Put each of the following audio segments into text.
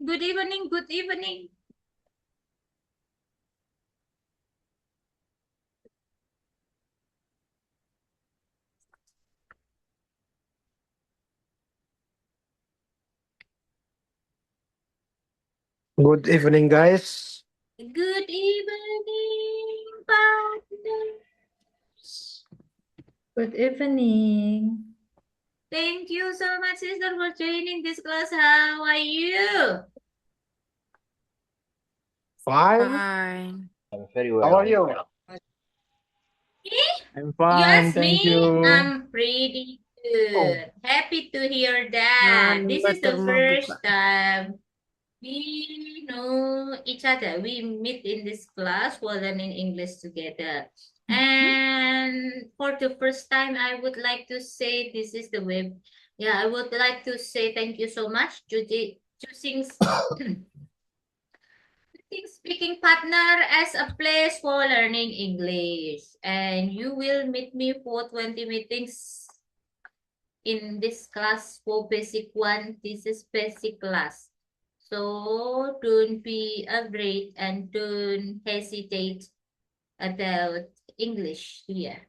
Good evening, good evening. Good evening, guys. Good evening, partners. Good evening. Thank you so much, sister, for joining this class. How are you? Fine. Fine. I'm very How well. are you? Me? I'm You fine, ask thank me? you. I'm pretty good. Happy to hear that. This is the first time we know each other. We meet in this class while learning English together. And for the first time, I would like to say this is the web. Yeah, I would like to say thank you so much, Judy, choosing speaking partner as a place for learning English. And you will meet me for 20 meetings in this class for basic one. This is basic class. So don't be afraid and don't hesitate about English here.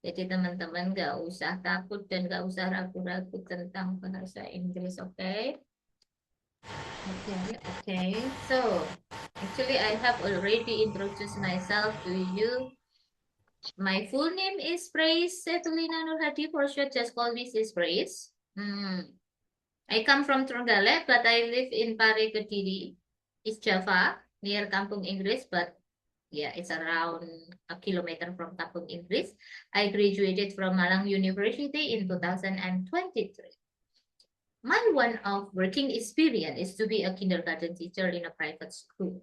Jadi teman-teman gak usah takut dan gak usah ragu-ragu tentang bahasa Inggris, oke? Okay? Okay. So, actually I have already introduced myself to you. My full name is Praise Setulina Nurhadi. For short, just call me Sis Praise. I come from Trenggalek, but I live in Pare Kediri, East Java, near Kampung Inggris, but yeah, it's around a kilometer from Kampung Inggris. I graduated from Malang University in 2023. My one of working experience is to be a kindergarten teacher in a private school.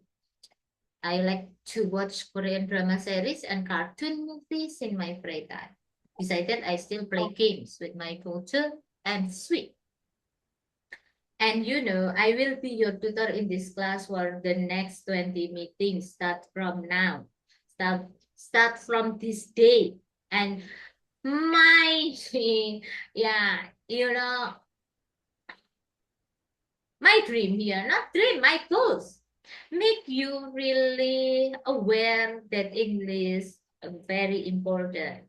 I like to watch Korean drama series and cartoon movies in my free time. Besides that, I still play games with my daughter and sweet. And you know, I will be your tutor in this class for the next 20 meetings. Start from now. Start from this day. And my, yeah, you know, my dream here, not dream, my goals. Make you really aware that English is very important.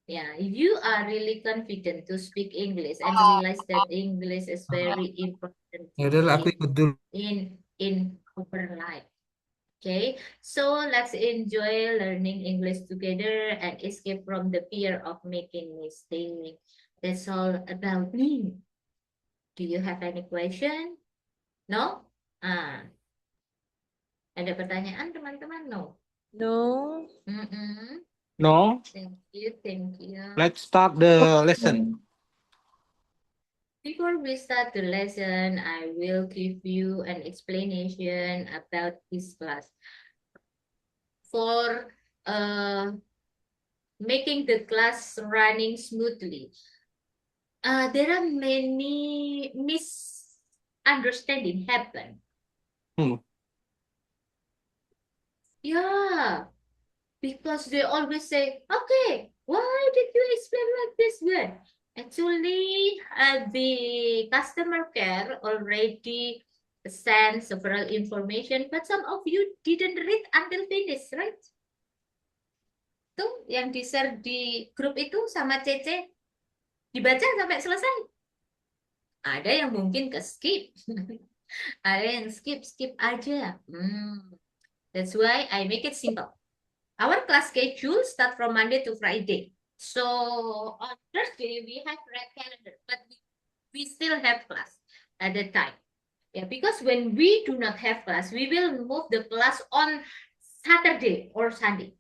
Yeah, if you are really confident to speak English and realize that English is very important Ya udahlah, aku ikut dulu. in our life. Okay, so let's enjoy learning English together and escape from the fear of making mistakes. That's all about me. Do you have any question? No? Ada pertanyaan teman-teman? No. No. No, Thank you, thank you. let's start the lesson. Before we start the lesson, I will give you an explanation about this class. For making the class running smoothly, there are many misunderstanding happen. Yeah, because they always say, okay, why did you explain like this way? Actually, the customer care already sent several information, but some of you didn't read until finish, right? Tuh, yang di-share di grup itu sama Cece, dibaca sampai selesai. Ada yang mungkin ke skip. Ada yang skip aja. That's why I make it simple. Our class schedule start from Monday to Friday. So on Thursday we have red calendar, but we still have class at that time. Yeah, because when we do not have class, we will move the class on Saturday or Sunday.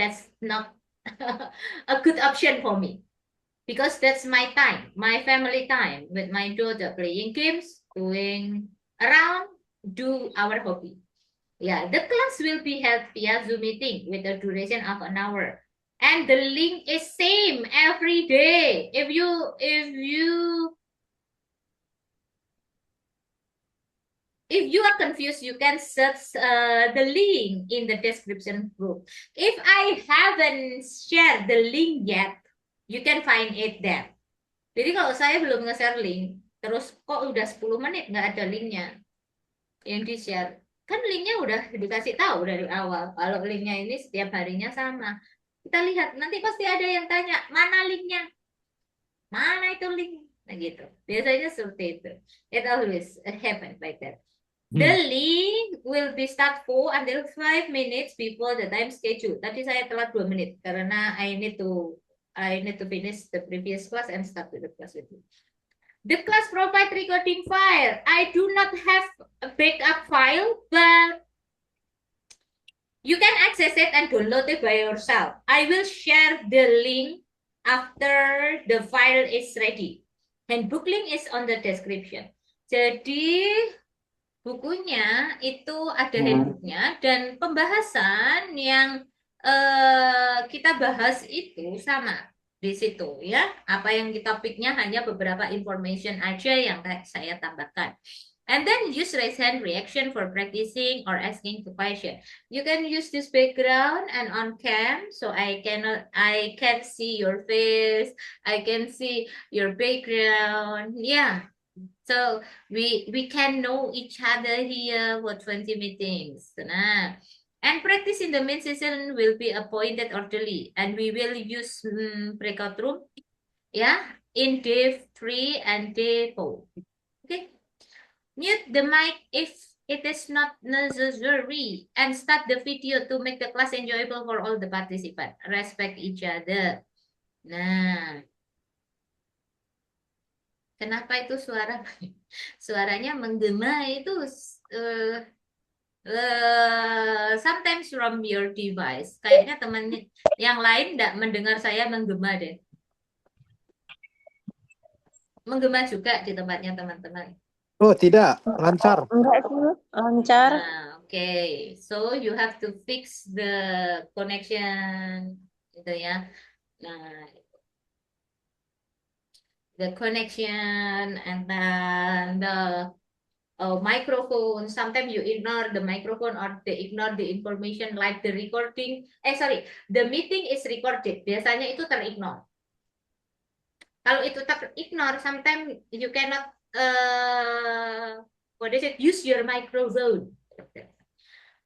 That's not a good option for me because that's my time, my family time with my daughter playing games, going around, do our hobby. Yeah, the class will be held via Zoom meeting with a duration of an hour. And the link is same every day. If you are confused, you can search the link in the description group. If I haven't shared the link yet, you can find it there. Jadi kalau saya belum nge-share link, Terus kok udah 10 menit nggak ada linknya yang di-share. Kan linknya udah dikasih tahu dari awal. Kalau linknya ini setiap harinya sama. Kita lihat, nanti pasti ada yang tanya, mana linknya? Mana itu link? Nah gitu. Biasanya seperti itu. It always happen like that. The link will be start 4 until 5 minutes before the time schedule. Tadi saya telat 2 menit karena I need to finish the previous class and start with the class with you. The class provide recording file. I do not have a backup file, but you can access it and download it by yourself. I will share the link after the file is ready. Handbook link is on the description. Jadi bukunya itu ada handbooknya dan pembahasan yang kita bahas itu sama di situ ya. Apa yang kita picknya hanya beberapa information aja yang saya tambahkan. And then use raise hand reaction for practicing or asking the question. You can use this background and on cam, so I can see your face, I can see your background. Yeah. So we can know each other here for 20 meetings. Nah, and practice in the main session will be appointed orderly, and we will use breakout room, yeah, in day 3 and day 4. Okay. Mute the mic if it is not necessary and start the video to make the class enjoyable for all the participants. Respect each other. Nah, kenapa itu suaranya menggema itu sometimes from your device. Kayaknya teman yang lain tidak mendengar saya menggema deh. Menggema juga di tempatnya teman-teman. Oh, tidak, lancar. Enggak sih, lancar. Okay, so you have to fix the connection gitu ya. Nah, the connection and then the microphone. Sometimes you ignore the microphone or they ignore the information like the recording. The meeting is recorded. Biasanya itu terignore. Kalau itu terignore, sometimes you cannot use your microphone.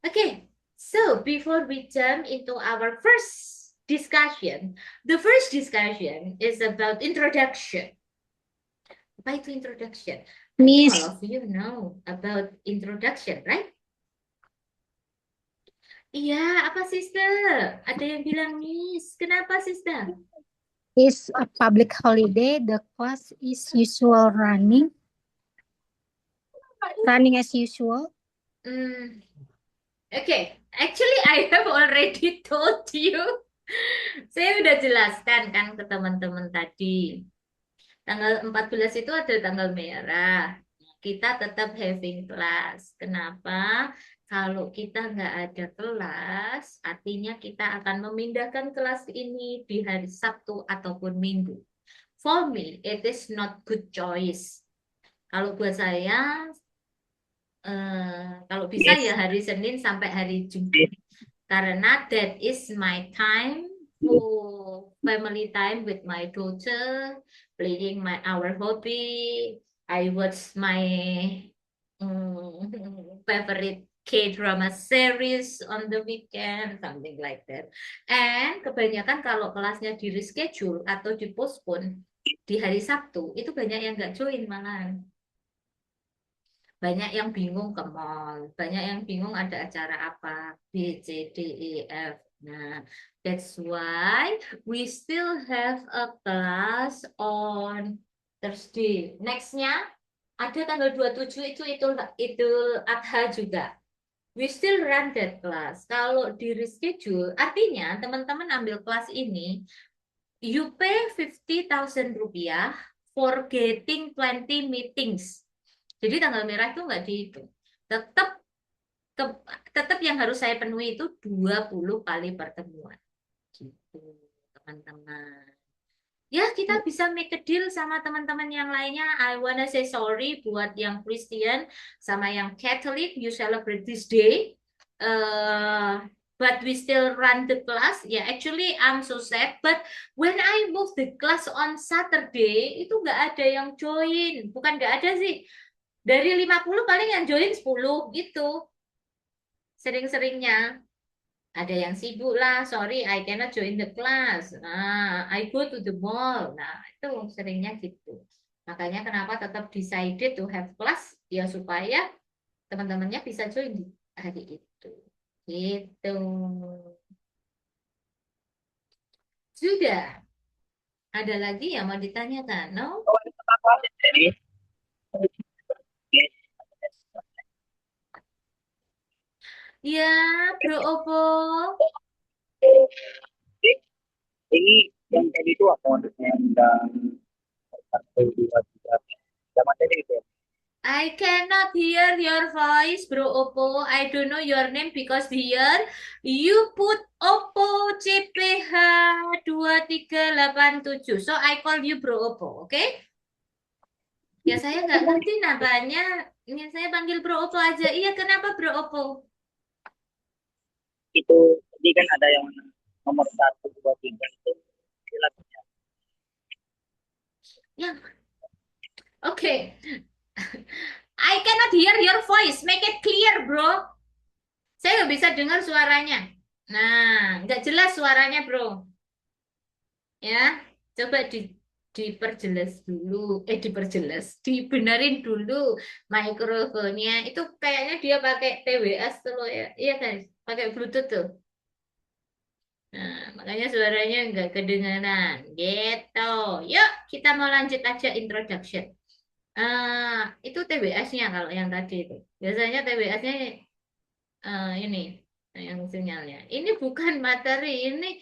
Okay, so before we jump into our first discussion, the first discussion is about introduction. Apa itu introduction? Miss, All of you know about introduction, right? Iya, apa sister? Ada yang bilang Miss, kenapa sister? is a public holiday. The class is usual running as usual. Okay, actually I have already told you. Saya udah jelaskan kan ke teman-teman tadi. Tanggal 14 itu ada tanggal merah. Kita tetap having class. Kenapa? Kalau kita nggak ada kelas, artinya kita akan memindahkan kelas ini di hari Sabtu ataupun Minggu. For me, it is not good choice. Kalau buat saya, kalau bisa ya hari Senin sampai hari Jumat. Karena that is my time for family time with my daughter, playing our hobby. I watch my favorite K-drama series on the weekend, something like that. And kebanyakan kalau kelasnya di reschedule atau dipostpone di hari Sabtu, itu banyak yang nggak join malahan. Banyak yang bingung ke mall, banyak yang bingung ada acara apa, B, C, D, E, F. Nah, that's why we still have a class on Thursday. Next-nya ada tanggal 27 itu Idul Adha juga. We still run that class. Kalau di reschedule, artinya teman-teman ambil kelas ini, you pay 50.000 rupiah for getting 20 meetings. Jadi tanggal merah itu nggak dihitung. Tetap yang harus saya penuhi itu 20 kali pertemuan. Gitu, teman-teman. Ya, kita bisa make a deal sama teman-teman yang lainnya. I wanna say sorry buat yang Christian sama yang Catholic, you celebrate this day. but we still run the class. Yeah, actually I'm so sad. But when I move the class on Saturday, itu nggak ada yang join. Bukan nggak ada sih. Dari 50 paling yang join 10 gitu. Sering-seringnya. Ada yang sibuk lah, sorry, I cannot join the class. Nah, I go to the mall. Nah, itu seringnya gitu. Makanya kenapa tetap decided to have class, ya supaya teman-temannya bisa join di hari itu. Gitu. Sudah. Ada lagi yang mau ditanyakan? No? Ya, Bro Opo. Ini yang tadi itu apa maksudnya yang satu dua tiga zaman tadi itu ya? I cannot hear your voice, Bro Oppo. I don't know your name because here you put Oppo CPH 2387. So I call you Bro Oppo, oke? Ya saya nggak ngerti namanya. Ini saya panggil Bro Oppo aja. Iya, kenapa Bro Oppo? Itu tadi kan ada yang nomor satu dua tiga itu lagunya. Ya, oke. I cannot hear your voice. Make it clear, bro. Saya nggak bisa dengar suaranya. Nah, nggak jelas suaranya, bro. Ya, coba diperjelas dulu. Dibenerin dulu mikrofonnya. Itu kayaknya dia pakai TWS tuh ya. Iya guys, pakai Bluetooth tuh. Nah, makanya suaranya nggak kedengaran. Gitu. Yuk, kita mau lanjut aja introduction. Itu TWS-nya kalau yang tadi itu. Biasanya TWS-nya ini yang sinyalnya. Ini bukan materi, ini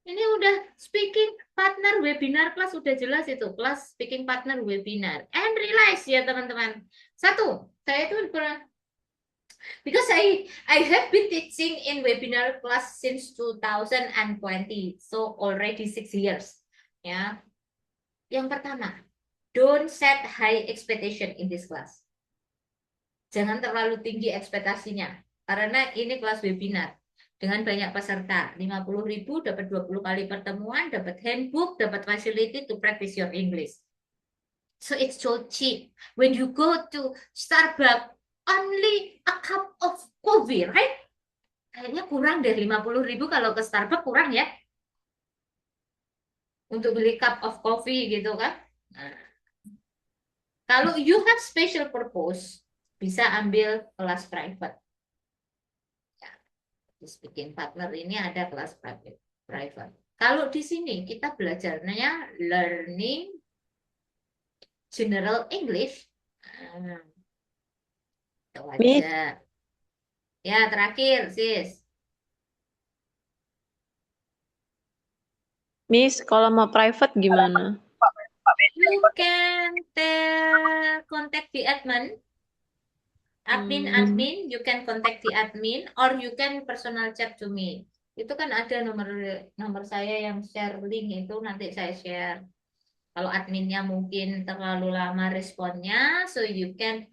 udah speaking partner webinar kelas udah jelas itu kelas speaking partner webinar. And realize ya teman-teman. Satu, saya itu pernah because I have been teaching in webinar class since 2020, so already 6 years. Ya, yang pertama, don't set high expectation in this class. Jangan terlalu tinggi ekspektasinya, karena ini kelas webinar dengan banyak peserta. 50.000 dapat 20 kali pertemuan, dapat handbook, dapat facility to practice your English. So it's so cheap. When you go to Starbucks, only a cup of coffee, right? Kayaknya kurang deh 50.000 kalau ke Starbucks kurang ya. Untuk beli cup of coffee gitu kan. Nah, kalau you have special purpose, bisa ambil kelas private. Ya, di speaking partner ini ada kelas private. Kalau di sini kita belajarnya learning general English. Nah, itu Miss, aja. Ya, terakhir, sis. Miss, kalau mau private gimana? You can contact the admin, you can contact the admin, or you can personal chat to me. Itu kan ada nomor saya yang share link itu nanti saya share. Kalau adminnya mungkin terlalu lama responnya, so you can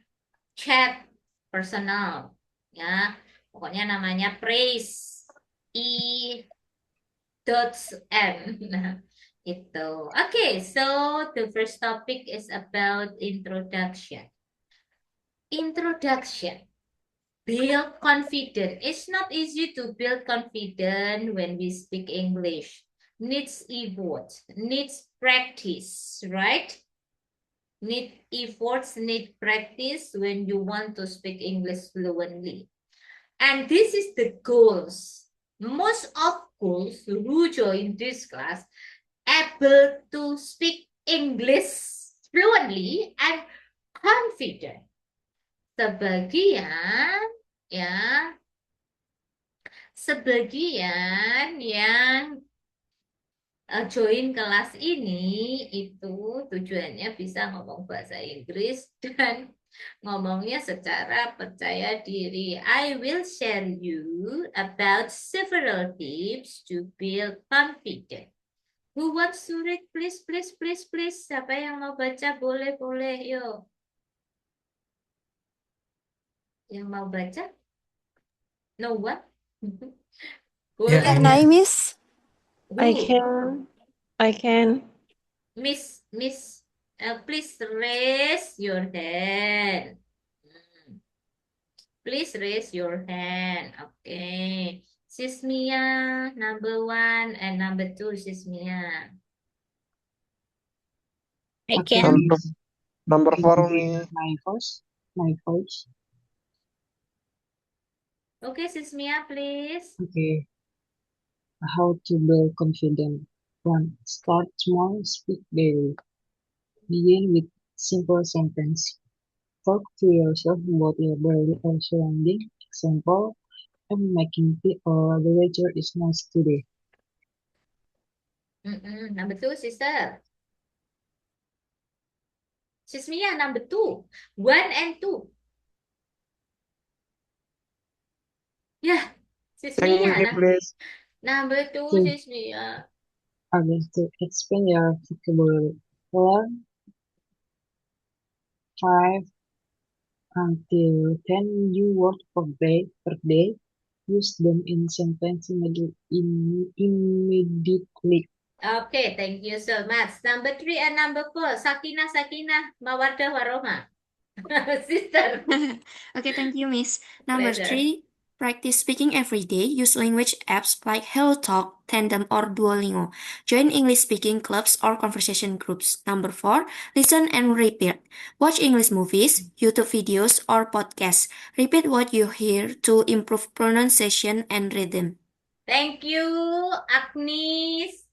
chat personal, ya. Pokoknya namanya Praise E.M. Nah, itu. Okay, so the first topic is about introduction. Introduction. Build confidence. It's not easy to build confidence when we speak English. Needs effort, needs practice, right? Need efforts, need practice when you want to speak English fluently. And this is the goals. Most of schools who join this class able to speak English fluently and confident. Sebagian yang join kelas ini itu tujuannya bisa ngomong bahasa Inggris dan ngomongnya secara percaya diri. I will share you about several tips to build confidence. Who wants to read? Please, please, please, please. Siapa yang mau baca? Boleh, boleh. Yuk. Yang mau baca? No one? Who Yeah, like Can I, that? Miss? I Who? can. I can. Miss, please raise your hand. Hmm. Please raise your hand. Okay. Sis Mia, number 1 and number 2, Sis Mia. I Okay, can. Miss. Number I 4 give nih. my voice. Okay, Sis Mia, please. Okay, how to build confidence. One, start small, speak daily. Begin with simple sentence. Talk to yourself about your body or surrounding. Example, I'm making tea or the weather is nice today. Number 2, sister. Sis Mia, number 2. 1 and 2. Yeah, Sis Thank Mia. me, please. Number 2, So, Sis Mia. again, to expand your vocabulary. Learn 5 until 10 new words per day. Use them in sentence immediately. Okay, thank you so much. Number 3 and number 4. Sakinah, Mawaddah Warohmah. Sister, Okay, thank you, Miss. Number pleasure. 3, practice speaking every day. Use language apps like HelloTalk, Tandem, or Duolingo. Join English speaking clubs or conversation groups. Number 4, listen and repeat. Watch English movies, YouTube videos, or podcasts. Repeat what you hear to improve pronunciation and rhythm. Thank you, Agnes.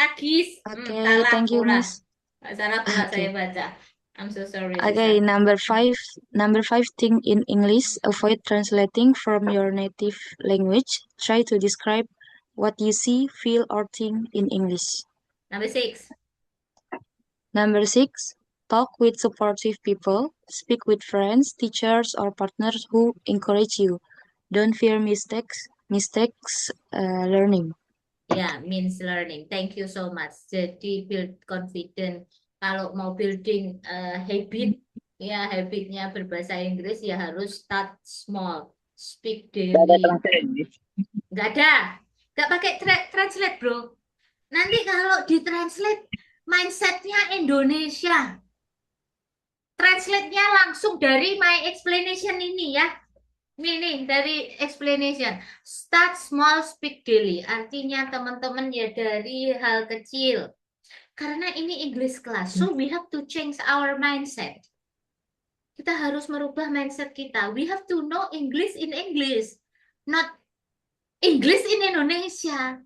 Agis. Okay, Salah thank you, pula. Miss. Salah pula saya Okay. baca. I'm so sorry, Okay, sister. number five thing in English, avoid translating from your native language. Try to describe what you see, feel, or think in English. Number 6. Number 6, talk with supportive people. Speak with friends, teachers, or partners who encourage you. Don't fear mistakes, learning. Ya, means learning. Thank you so much. Jadi build confidence. Kalau mau building habit, ya habitnya berbahasa Inggris ya harus start small, speak Gak ada daily. translate, Miss. Nggak ada, nggak pakai translate bro. Nanti kalau ditranslate mindsetnya Indonesia, translate-nya langsung dari my explanation ini ya. Ini dari explanation. Start small, speak daily. Artinya teman-teman ya dari hal kecil. Karena ini English class, so we have to change our mindset. Kita harus merubah mindset kita. We have to know English in English, not English in Indonesia.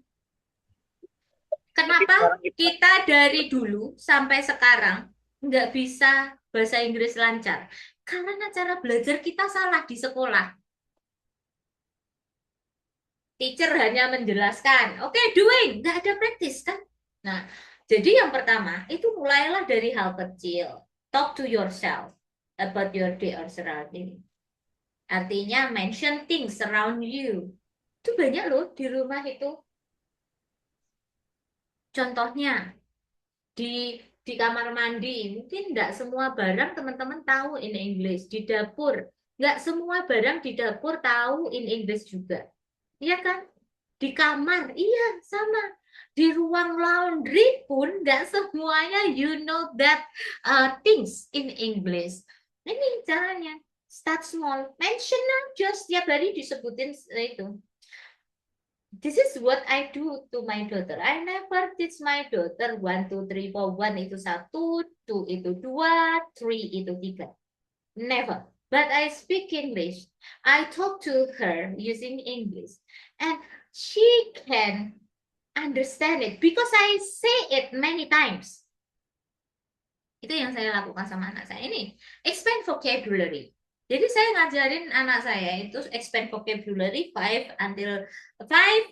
Kenapa kita dari dulu sampai sekarang nggak bisa bahasa Inggris lancar? Karena cara belajar kita salah di sekolah. Teacher hanya menjelaskan, oke, doing, nggak ada praktis kan? Nah, jadi yang pertama itu mulailah dari hal kecil. Talk to yourself about your day or surrounding. Artinya mention things around you. Itu banyak loh di rumah itu. Contohnya di kamar mandi, mungkin nggak semua barang teman-teman tahu in English. Di dapur, nggak semua barang di dapur tahu in English juga. Iya kan? Di kamar, iya sama. Di ruang laundry pun nggak semuanya you know that things in English. Ini caranya. Start small. Mention aja setiap hari disebutin itu. This is what I do to my daughter. I never teach my daughter 1, 2, 3, 4. 1 itu 1, 2 itu 2, 3 itu 3. Never. But I speak English. I talk to her using English. And she can understand it because I say it many times. Itu yang saya lakukan sama anak saya ini. Expand vocabulary. Jadi saya ngajarin anak saya itu expand vocabulary 5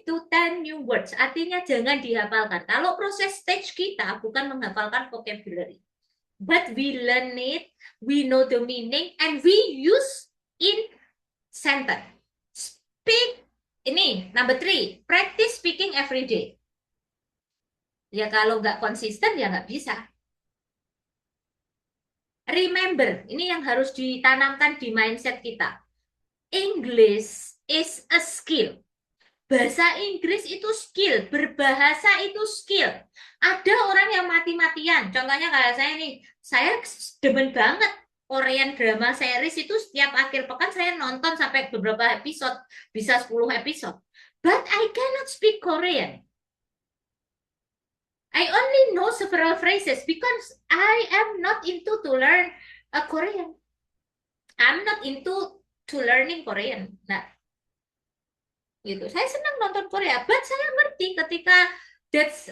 to 10 new words. Artinya jangan dihafalkan. Kalau proses stage kita bukan menghafalkan vocabulary. But we learn it, we know the meaning, and we use in sentence. Speak, ini number 3, practice speaking every day. Ya kalau nggak konsisten ya nggak bisa. Remember, ini yang harus ditanamkan di mindset kita. English is a skill. Bahasa Inggris itu skill, berbahasa itu skill. Ada orang yang mati-matian, contohnya kayak saya nih, saya demen banget Korean drama series itu setiap akhir pekan saya nonton sampai beberapa episode, bisa 10 episode. But I cannot speak Korean. I only know several phrases because I am not into to learn Korean. I'm not into to learning Korean. Nah, gitu. Saya senang nonton Korea, but saya ngerti ketika that's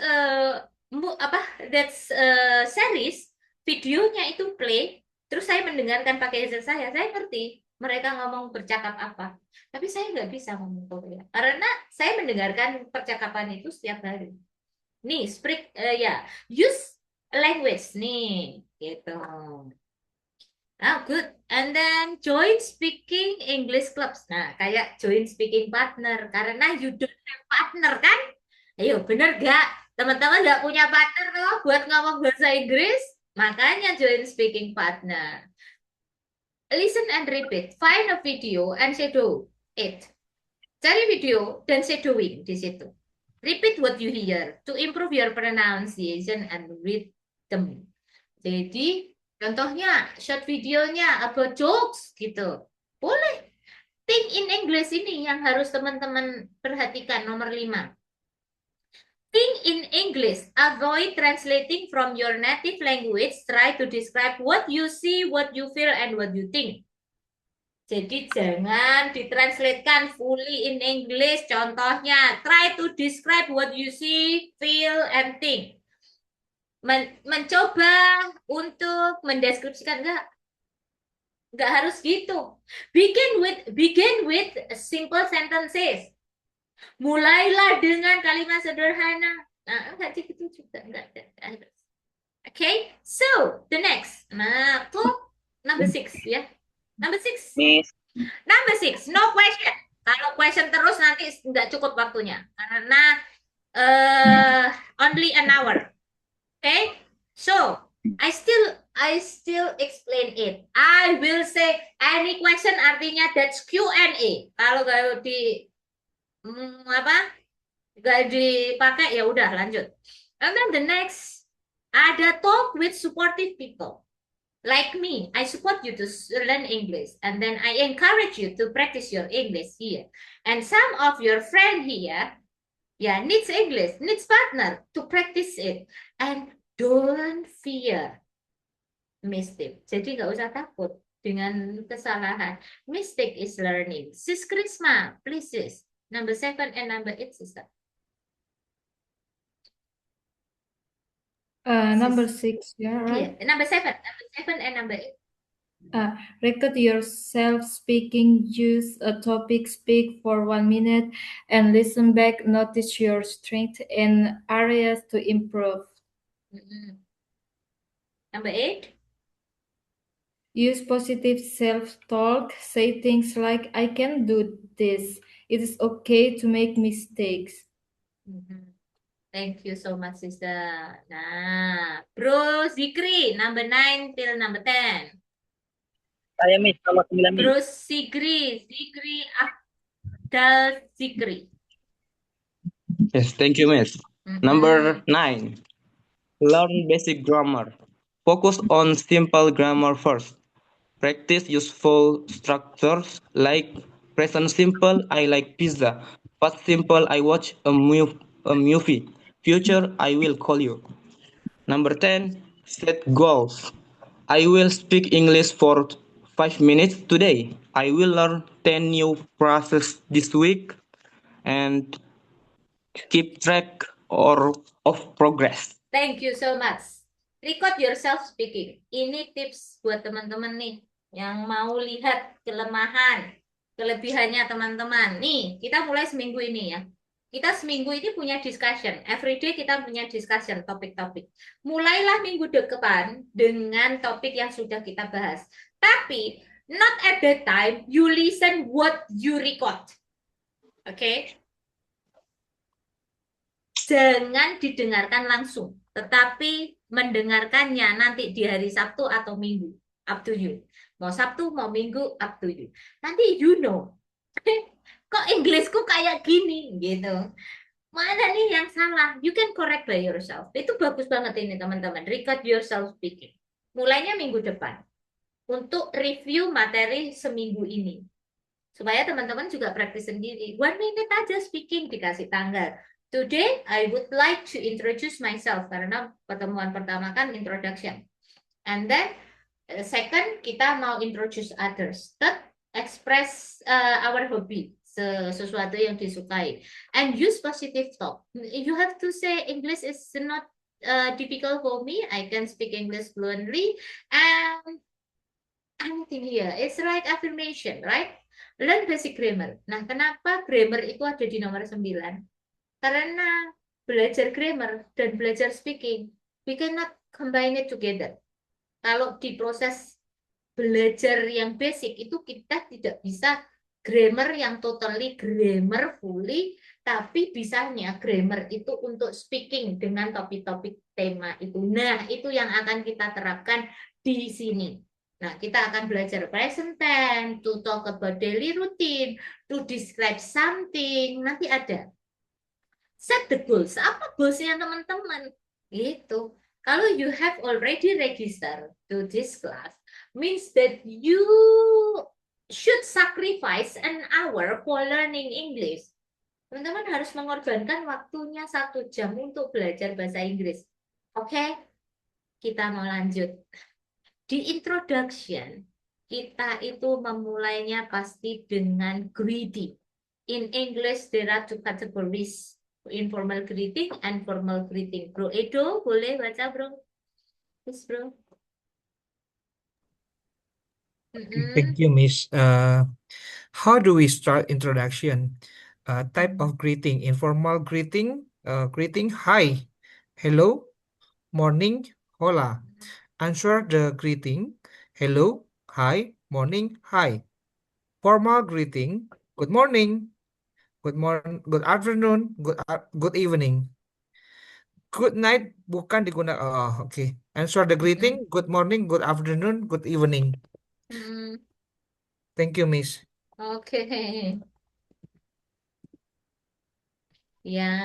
series videonya itu play, terus saya mendengarkan pakai headset saya ngerti mereka ngomong bercakap apa. Tapi saya nggak bisa ngomong Korea karena saya mendengarkan percakapan itu setiap hari. Nih, speak ya, use language nih, gitu. Ah, good. And then join speaking English clubs. Nah, kayak join speaking partner. Karena you don't have partner kan? Ayo, bener gak? Teman-teman gak punya partner loh buat ngomong bahasa Inggris? Makanya join speaking partner. Listen and repeat. Find a video and shadow it. Cari video dan shadowing di situ. Repeat what you hear to improve your pronunciation and rhythm. Jadi, contohnya, short videonya about jokes gitu. Boleh. Think in English ini yang harus teman-teman perhatikan, nomor 5. Think in English. Avoid translating from your native language. Try to describe what you see, what you feel, and what you think. Jadi jangan ditranslatekan fully in English. Contohnya, try to describe what you see, feel, and think. Mencoba untuk mendeskripsikan, nggak harus gitu. Begin with simple sentences. Mulailah dengan kalimat sederhana. Nah, nggak gitu juga, nggak harus. Okay, so the next, nah, number 6 ya. Number 6. Miss, Number 6, no question. Kalau question terus nanti nggak cukup waktunya karena only an hour. Okay, so I still explain it. I will say any question artinya that's Q&A. Kalau nggak nggak dipakai ya udah lanjut. And then the next ada talk with supportive people. Like me, I support you to learn English, and then I encourage you to practice your English here. And some of your friend here, needs English, needs partner to practice it. And don't fear mistake. Jadi nggak usah takut dengan kesalahan. Mistake is learning. Sis Krisma, please sis. Number 7 and number 8, sister. Number 6, yeah, right? Yeah, number 7 and number 8. Record yourself speaking, use a topic, speak for 1 minute, and listen back. Notice your strengths and areas to improve. Number 8. Use positive self-talk. Say things like, I can do this. It is okay to make mistakes. Thank you so much, sister. Nah, Bro Zikri, number 9 till number 10. saya Miss, nomor 9 Miss. Bro Zikri Abdal Zikri. Yes, thank you, Miss. Number 9. Learn basic grammar. Focus on simple grammar first. Practice useful structures like present simple, I like pizza. Past simple, I watch a movie. Future, I will call you. Number 10. Set goals. I will speak English for 5 minutes today. I will learn 10 new phrases this week and keep track of progress. Thank you so much. Record yourself speaking. Ini tips buat teman-teman nih yang mau lihat kelemahan, kelebihannya teman-teman. Nih, kita mulai seminggu ini ya. Kita seminggu ini punya discussion. Every day kita punya discussion topik-topik. Mulailah minggu depan dengan topik yang sudah kita bahas. Tapi, not at that time, you listen what you record. Oke? Jangan didengarkan langsung. Tetapi mendengarkannya nanti di hari Sabtu atau Minggu. Up to you. Mau Sabtu, mau Minggu, up to you. Nanti you know. kok Inggrisku kayak gini gitu. Mana nih yang salah? You can correct by yourself. Itu bagus banget ini teman-teman. Record yourself speaking. Mulainya minggu depan. Untuk review materi seminggu ini. Supaya teman-teman juga praktis sendiri. 1 minute aja speaking, dikasih tanggal. Today, I would like to introduce myself. Karena pertemuan pertama kan introduction. And then, second, kita mau introduce others. Third, express our hobby. Sesuatu yang disukai. And use positive talk. You have to say English is not difficult for me. I can speak English fluently. And anything here. It's right affirmation, right? Learn basic grammar. Nah, kenapa grammar itu ada di nomor 9? Karena belajar grammar dan belajar speaking, we cannot combine it together. Kalau di proses belajar yang basic itu kita tidak bisa grammar yang totally grammar fully, tapi bisanya grammar itu untuk speaking dengan topik-topik tema itu. Nah, itu yang akan kita terapkan di sini. Nah, kita akan belajar present tense, to talk about daily routine, to describe something. Nanti ada. Set the goals. Apa goalsnya teman-teman? Gitu. Kalau you have already registered to this class, means that you should sacrifice an hour for learning English. Teman-teman harus mengorbankan waktunya 1 jam untuk belajar bahasa Inggris. Oke? Kita mau lanjut. Di introduction, kita itu memulainya pasti dengan greeting. In English, there are 2 categories. Informal greeting and formal greeting. Bro Edo, boleh baca, bro? Yes, bro. Thank you, Miss. How do we start introduction? Type of greeting: informal greeting, greeting, hi, hello, morning, hola. Answer the greeting, hello, hi, morning, hi. Formal greeting, good morning, good afternoon, good evening. Good night bukan digunakan. Oh, okay. Answer the greeting, good morning, good afternoon, good evening. Thank you, Miss. Okay. Ya,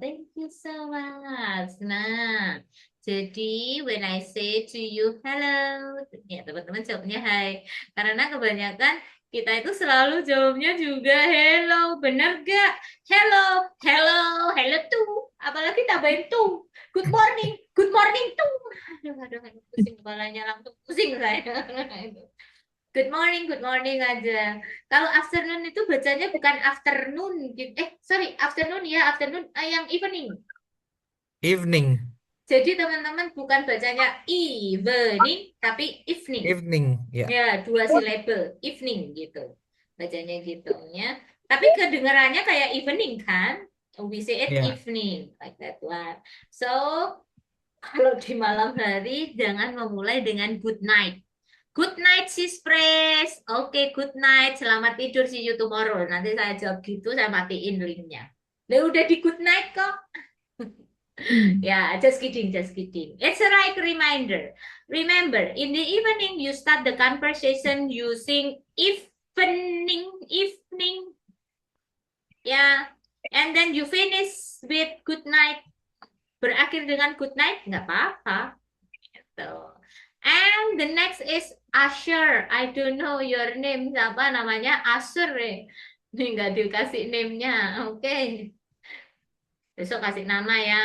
thank you so much. Nah, jadi when I say to you hello, ya teman-teman jawabnya hai. Karena kebanyakan kita itu selalu jawabnya juga hello, bener gak? Hello, hello, hello tuh. Apalagi tambahin tuh. Good morning tuh. Aduh, pusing kepalanya langsung pusing saya. Good morning aja. Kalau afternoon itu bacanya bukan afternoon gitu. Sorry, afternoon ya, afternoon yang evening. Evening. Jadi teman-teman bukan bacanya evening, tapi evening. Evening, ya. Ya, 2 silabel, evening gitu. Bacanya gitu ya. Tapi kedengarannya kayak evening kan? We say it Yeah. evening, like that one. So, kalau di malam hari jangan memulai dengan good night. Good night, sis Pres. Oke, good night. Selamat tidur, see you tomorrow. Nanti saya jawab gitu, saya matiin linknya. Nah, udah di good night kok. Ya, just kidding, just kidding. It's a right reminder. Remember, in the evening, you start the conversation using evening. Ya, and then you finish with good night. Berakhir dengan good night, nggak apa-apa. Gitu. And the next is Asher. I don't know your name. Siapa namanya? Asher. Ini nggak dikasih name-nya. Oke. Besok kasih nama ya.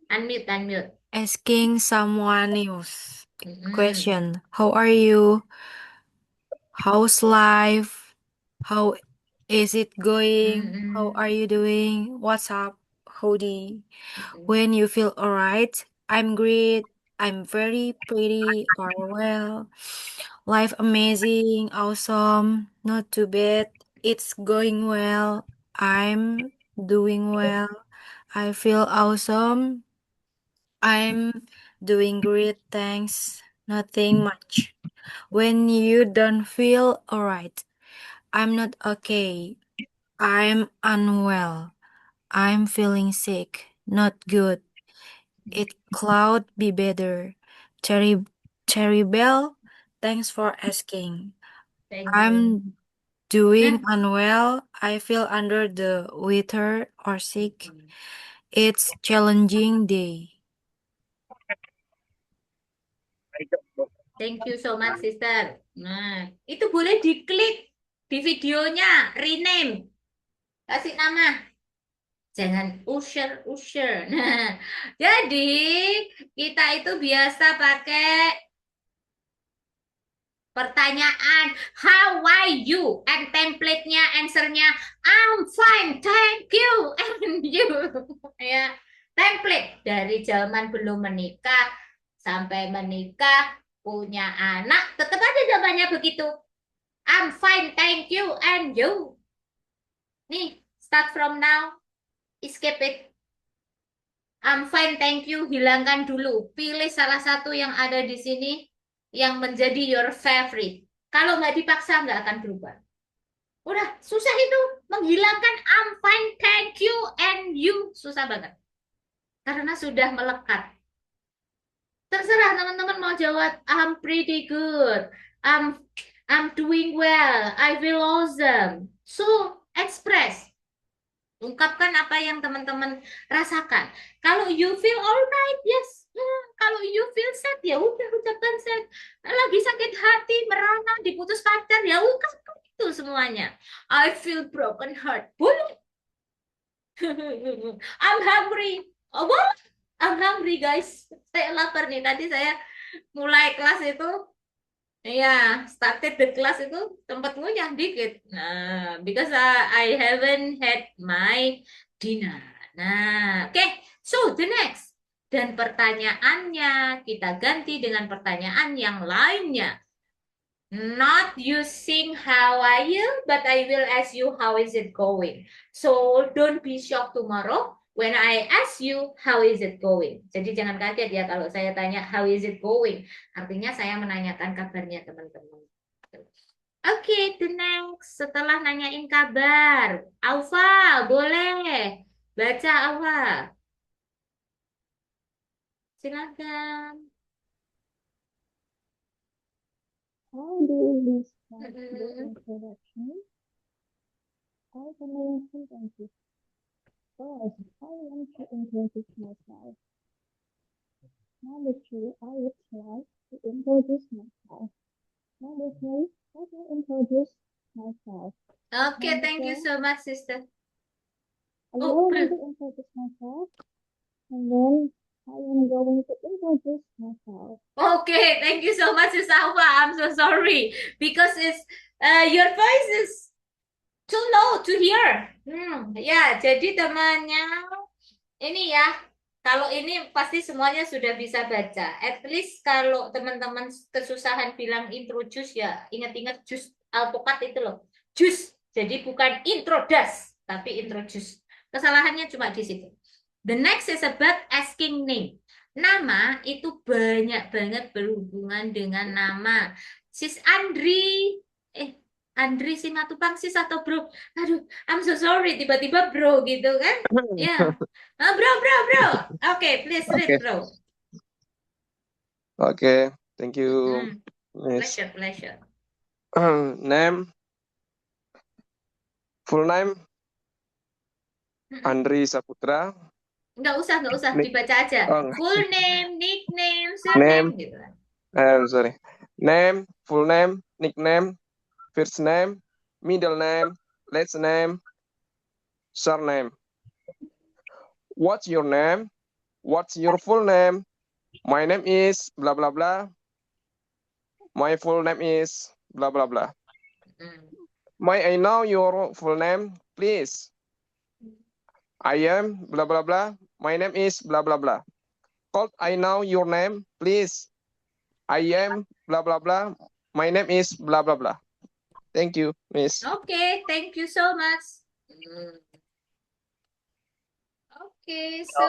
Unmute. Asking someone else. Question. How are you? How's life? How is it going? How are you doing? What's up? Howdy. When you feel alright, I'm great. I'm very pretty or well. Life amazing, awesome, not too bad. It's going well. I'm doing well. I feel awesome. I'm doing great, thanks. Nothing much. When you don't feel alright, I'm not okay. I'm unwell. I'm feeling sick. Not good. It cloud be better. Cherry Bell, thanks for asking. Thank I'm you. Doing Nah, unwell. I feel under the weather or sick. It's challenging day. thank you so much, sister. Nah, itu boleh diklik di videonya, rename, kasih nama. Jangan usher. Nah, jadi kita itu biasa pakai pertanyaan how are you, and template-nya, answer-nya I'm fine, thank you, and you. Ya, template dari zaman belum menikah sampai menikah, punya anak, tetap ada jawabannya begitu. I'm fine, thank you, and you. Nih, start from now, escape it. I'm fine, thank you, hilangkan dulu. Pilih salah satu yang ada di sini yang menjadi your favorite. Kalau nggak dipaksa, nggak akan berubah. Udah, susah itu. Menghilangkan I'm fine, thank you, and you. Susah banget. Karena sudah melekat. Terserah teman-teman mau jawab I'm pretty good. I'm doing well. I feel awesome. So, express. Ungkapkan apa yang teman-teman rasakan. Kalau you feel alright, yes. Kalau you feel sad, ya udah ucapkan sad. Lagi sakit hati, merana, diputus pacar, ya ungkapkan itu semuanya. I feel broken heart. Boleh. I'm hungry. Oh, boleh. I'm hungry, guys. Saya lapar nih. Tadi saya mulai kelas itu, ya, started the class itu tempat ngunyah dikit. Nah, because I haven't had my dinner. Nah, oke. So, the next. Dan pertanyaannya kita ganti dengan pertanyaan yang lainnya. Not using how are you, but I will ask you how is it going. So, don't be shocked tomorrow when I ask you how is it going. Jadi jangan kaget ya kalau saya tanya how is it going. Artinya saya menanyakan kabarnya teman-teman. Oke, the next. Setelah nanyain kabar, Alfa, boleh baca Alfa. Silakan. How do we start the Mm-mm. introduction? I can learn sentences. First, I want to introduce myself. Number two, I would like to introduce myself. Number three, I will introduce myself. Okay, Number thank you four, so much, sister. allow me Oh, to introduce myself. And then I am going to introduce myself. okay, thank you so much, Sister Alfa. I'm so sorry because it's your voice is too low to hear. Ya, jadi temannya ini ya. Kalau ini pasti semuanya sudah bisa baca. At least kalau teman-teman kesusahan bilang introduce ya, ingat-ingat jus alpukat itu loh. Jus. Jadi bukan introduce, tapi introduce. Kesalahannya cuma di situ. The next is about asking name. Nama itu banyak banget berhubungan dengan nama. Sis Andri, Andri Simatupang sis atau bro? Aduh, I'm so sorry, tiba-tiba bro gitu kan? Ya, bro. Okay, please read bro. Okay, thank you, Miss. Pleasure. Name, full name, Andri Saputra. Nggak usah, dibaca aja. Full name, nickname, Name, surname gitu. sorry. Name, full name, nickname, first name, middle name, last name, surname. What's your name? What's your full name? My name is blah blah blah. My full name is blah blah blah. May I know your full name, please? I am blah blah blah. My name is blah blah blah. Could I know your name, please? I am blah blah blah. My name is blah blah blah. Thank you, Miss. Okay, thank you so much. Okay, so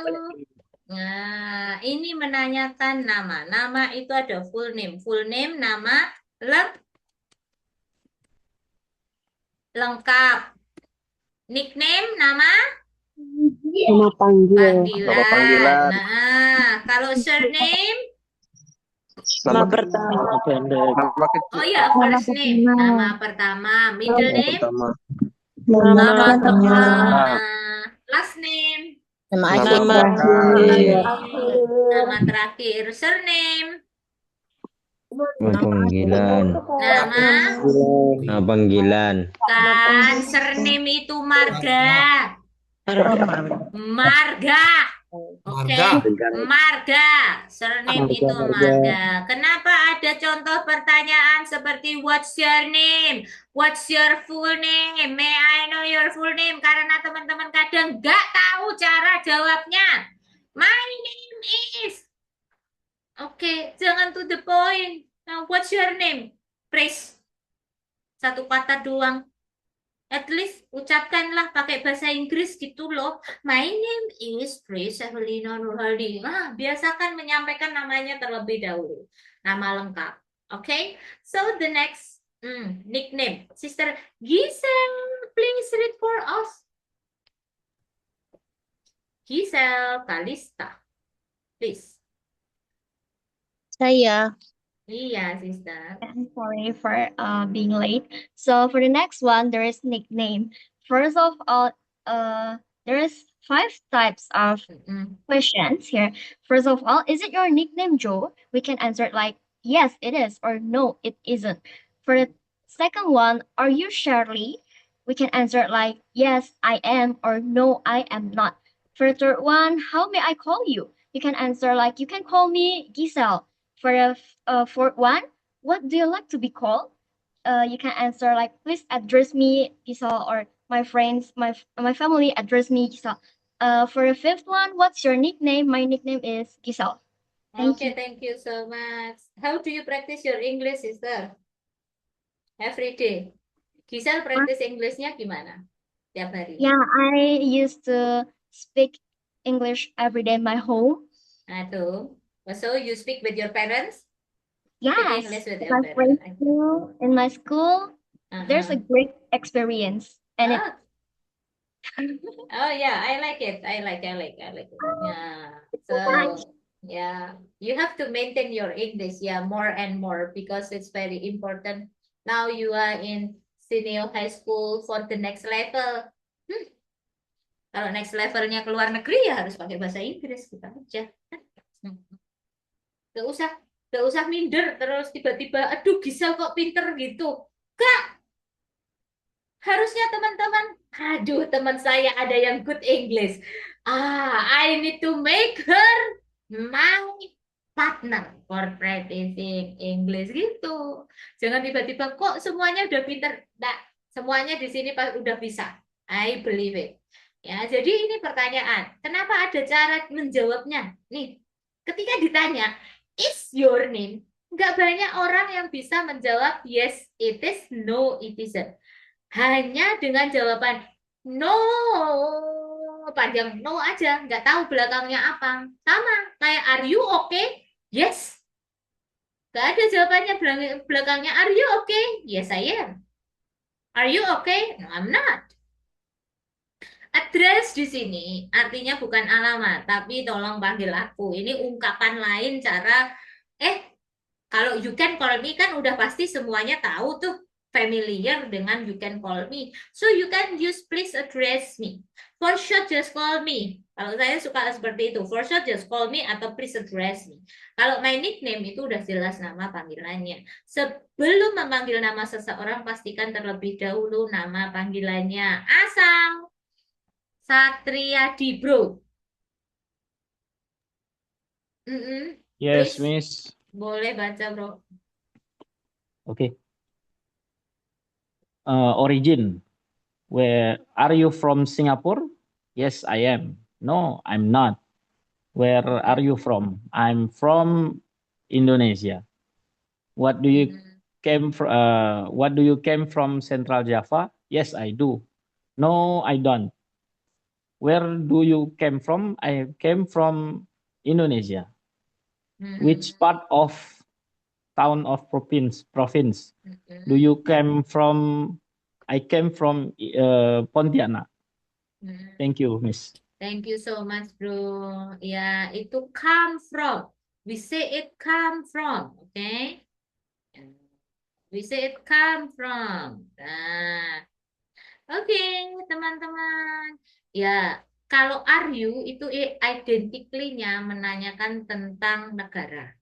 nah ini menanyakan nama. Nama itu ada full name. Full name nama lengkap. Nickname nama Nama panggilan. panggilan. Nah, kalau surname Nama pertama. nama kecil. Oh ya, first name. Nama pertama. Middle Nama name. pertama. Nama Nama kedua. tengah. Last name. Nama Nama akhir. Nama terakhir. Nama terakhir. Surname. Nama panggilan. Nama. Nama panggilan. Kan surname itu marga. Marga. Oke, marga. Surname itu marga. Kenapa ada contoh pertanyaan seperti what's your name? What's your full name? May I know your full name? Karena teman-teman kadang nggak tahu cara jawabnya. My name is. Oke, jangan to the point. Now, what's your name? Praise. Satu kata doang. At least ucapkanlah pakai bahasa Inggris gitu loh. My name is Praise Evelina Nurhadi. Nah, biasakan menyampaikan namanya terlebih dahulu. Nama lengkap. Okay? So the next nickname. Sister Giselle, please read for us. Giselle Kalista. Please. Saya. Iya, sister. I'm sorry for being late. So for the next one, there is nickname. First of all, there is 5 types of questions here. First of all, is it your nickname, Joe? We can answer it like, yes, it is, or no, it isn't. For the second one, are you Shirley? We can answer it like, yes, I am, or no, I am not. For the third one, how may I call you? You can answer like, you can call me Giselle. For the fourth one, what do you like to be called? You can answer like, please address me Giselle, or my friends, my family address me Giselle. For the fifth one, what's your nickname? My nickname is Giselle. Okay, thank you so much. How do you practice your English, sister? Every day. Giselle practice Englishnya gimana? Tiap hari. Yeah, I used to speak English every day in my home. Aduh. So you speak with your parents? Yes, Speak English with with your my friends parents. too. In my school, there's a great experience, and it. Oh yeah, I like it. I like it. Yeah. So yeah, you have to maintain your English, yeah, more and more because it's very important. Now you are in senior high school for the next level. Kalau next levelnya ke luar negeri ya harus pakai bahasa Inggris kita aja. Gak usah minder terus tiba-tiba aduh Giselle kok pinter gitu. Gak. Harusnya teman-teman, aduh teman saya ada yang good English. I need to make her my partner for practicing English gitu. Jangan tiba-tiba kok semuanya udah pinter. Nah, semuanya di sini udah bisa. I believe it. Ya, jadi ini pertanyaan. Kenapa ada cara menjawabnya? Nih, ketika ditanya, is your name? Nggak banyak orang yang bisa menjawab yes, it is, no, it isn't. Hanya dengan jawaban no, panjang no aja, nggak tahu belakangnya apa. Sama, kayak are you okay? Yes. Nggak ada jawabannya belakangnya are you okay? Yes, I am. Are you okay? No, I'm not. Address di sini artinya bukan alamat, tapi tolong panggil aku. Ini ungkapan lain cara, kalau you can call me kan udah pasti semuanya tahu tuh, familiar dengan you can call me. So you can use please address me. For short just call me. Kalau saya suka seperti itu. For short just call me atau please address me. Kalau my nickname itu udah jelas nama panggilannya. Sebelum memanggil nama seseorang, pastikan terlebih dahulu nama panggilannya. Asal Satriadi, bro. Yes, Please. Miss. Boleh baca, bro. Okay. Origin. Where are you from Singapore? Yes, I am. No, I'm not. Where are you from? I'm from Indonesia. What do you came from? What do you came from Central Java? Yes, I do. No, I don't. Where do you came from? I came from Indonesia. Which part of town of province do you came from? I came from Pontianak. Thank you, Miss. Thank you so much, bro. Ya, itu come from. We say it come from, okay? We say it come from. Nah, oke, teman-teman. Ya, kalau are you itu identically-nya menanyakan tentang negara.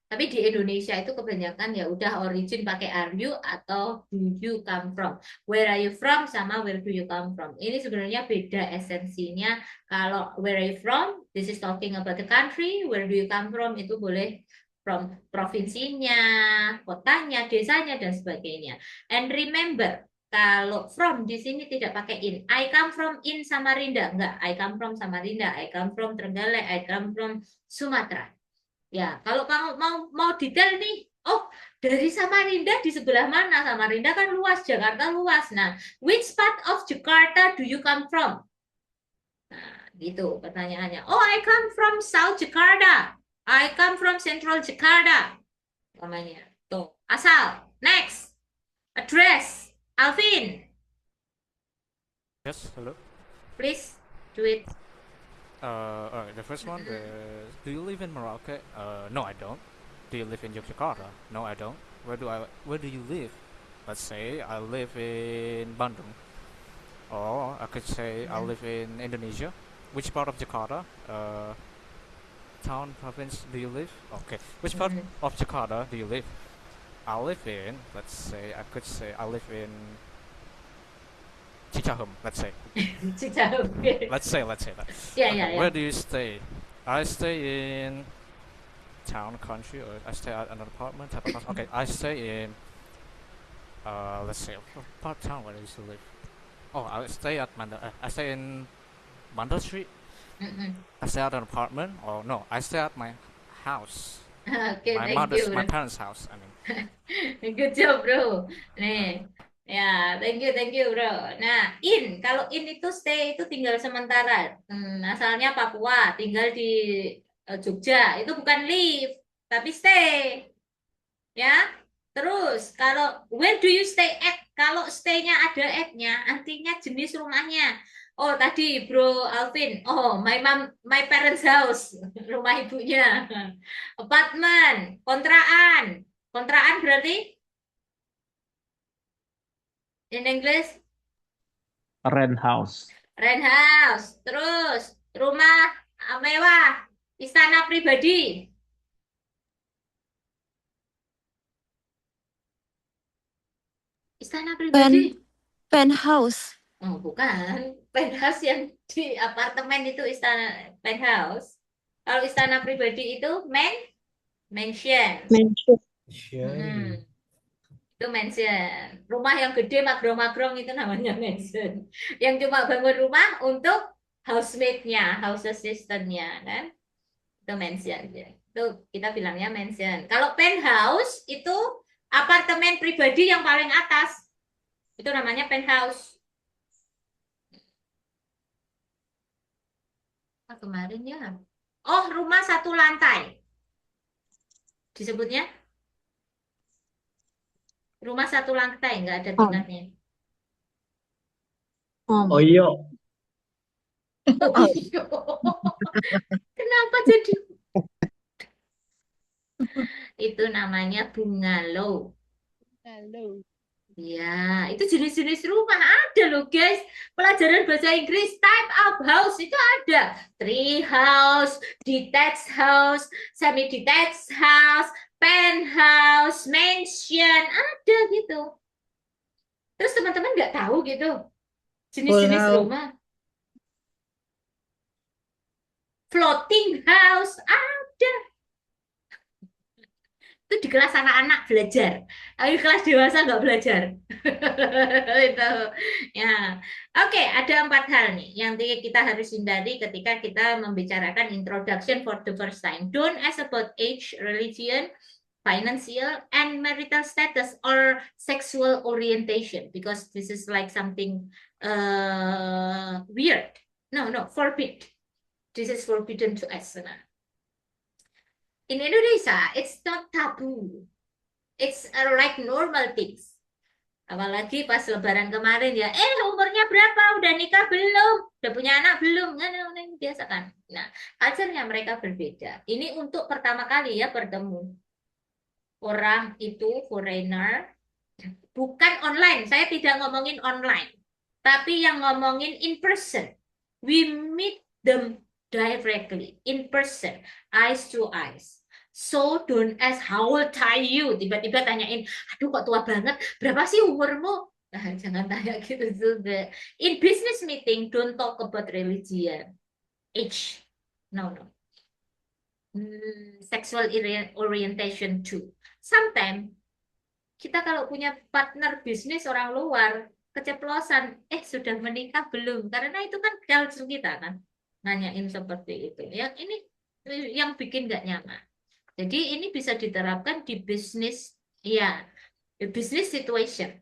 Tapi di Indonesia itu kebanyakan ya udah origin pakai are you atau do you come from. Where are you from sama where do you come from. Ini sebenarnya beda esensinya. Kalau where are you from, this is talking about the country. Where do you come from itu boleh from provinsinya, kotanya, desanya dan sebagainya. And remember, kalau from di sini tidak pakai in. I come from in Samarinda. Enggak, I come from Samarinda. I come from Trenggalek. I come from Sumatera. Ya, kalau kamu mau detail nih, oh dari Samarinda di sebelah mana? Samarinda kan luas, Jakarta luas. Nah, which part of Jakarta do you come from? Nah, gitu pertanyaannya. Oh, I come from South Jakarta. I come from Central Jakarta. Namanya. Tuh, asal. Next. Address. Alvin, Yes, hello. please do it. All right, the first one is, do you live in Morocco? No, I don't. Do you live in Yogyakarta? No, I don't. Where do you live? Let's say I live in Bandung. Or I could say I live in Indonesia. Which part of Jakarta? Town, province do you live? Okay. Which part of Jakarta do you live? I live in, let's say, I could say I live in Cicahem, let's say. Cicahem. Let's say that. Yeah, Okay, yeah, yeah. where do you stay? I stay in town, country, or I stay at an apartment, type of house. Okay, I stay in, let's say, part town where I used to live. Oh, I stay at I stay in Mandal Street. I stay at an apartment. Oh no, I stay at my house. Oke, My thank you, my bro. parents' house. I mean. Good job, bro. Nih, ya, thank you, bro. Nah, kalau in itu stay itu tinggal sementara. Asalnya Papua, tinggal di Jogja. Itu bukan live, tapi stay. Ya, terus kalau where do you stay at? Kalau stay-nya ada at-nya, artinya jenis rumahnya. Oh, tadi Bro Alvin. Oh, my parents' house, rumah ibunya. Apartemen, kontrakan. Kontrakan berarti in English Rent house. rent house. Terus rumah mewah, istana pribadi. Istana pribadi. Penthouse. Oh, bukan. Penthouse yang di apartemen itu istana penthouse. Kalau istana pribadi itu mansion. Itu mansion. Rumah yang gede magrong-magrong itu namanya mansion. Yang cuma bangun rumah untuk housemate-nya, house assistant-nya, kan? Itu mansion. Itu kita bilangnya mansion. Kalau penthouse itu apartemen pribadi yang paling atas. Itu namanya penthouse. Kemarin ya. Oh, rumah satu lantai. Disebutnya rumah satu lantai, nggak ada tingkatnya. Oh iya. Oh, iya. Kenapa jadi? Itu namanya bungalow. Hello. Ya, itu jenis-jenis rumah ada loh guys. Pelajaran bahasa Inggris type of house itu ada. Tree house, detached house, semi detached house, penthouse, mansion, ada gitu. Terus teman-teman nggak tahu gitu jenis-jenis Wow. rumah. Floating house ada. Itu di kelas anak-anak belajar, tapi kelas dewasa nggak belajar. Itu ya. Oke, ada 4 hal nih yang kita harus hindari ketika kita membicarakan introduction for the first time. Don't ask about age, religion, financial, and marital status or sexual orientation because this is like something weird. No, forbid. This is forbidden to ask. In Indonesia, it's not taboo. It's like normal things. Apalagi pas lebaran kemarin ya, umurnya berapa? Udah nikah belum? Udah punya anak belum? Nah, biasa kan. Nah, culture-nya mereka berbeda. Ini untuk pertama kali ya bertemu. Orang itu foreigner, bukan online. Saya tidak ngomongin online. Tapi yang ngomongin in person. We meet them directly, in person, eyes to eyes. So don't ask how old are you. Tiba-tiba tanyain, aduh kok tua banget. Berapa sih umurmu? Nah, jangan tanya gitu juga. In business meeting, don't talk about religion, age. No, no. Sexual orientation too. Sometimes kita kalau punya partner bisnis orang luar, keceplosan, sudah menikah belum? Karena itu kan culture kita kan, nanyain seperti itu. Yang ini yang bikin nggak nyaman. Jadi ini bisa diterapkan di bisnis, ya, business situation.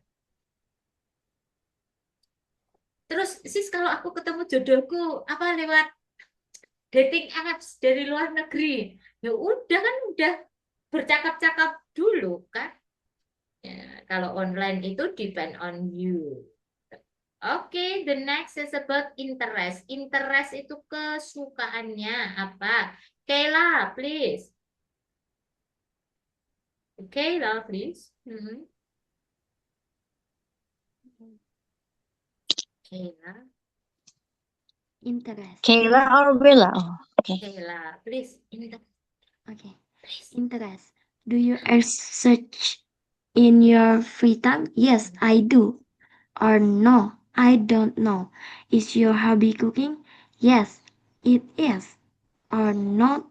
Terus sis kalau aku ketemu jodohku apa lewat dating apps dari luar negeri, ya udah kan udah bercakap-cakap dulu kan. Ya, kalau online itu depend on you. Oke, the next is about interest. Interest itu kesukaannya apa? Kayla, please. Kayla, please. Kayla. Interest. Kayla or Bella? Oh, okay. Kayla, please. Okay. Interest. Do you exercise in your free time? Yes, I do. Or no, I don't know. Is your hobby cooking? Yes, it is. Or not,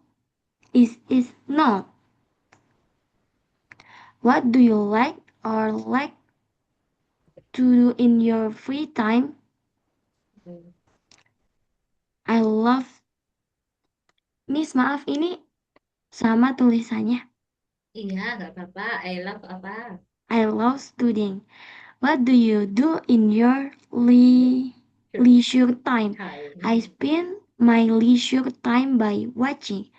is not. What do you like or like to do in your free time? I love. Miss, maaf ini sama tulisannya. Iya, nggak apa-apa. I love apa? I love studying. What do you do in your leisure time? I spend my leisure time by watching.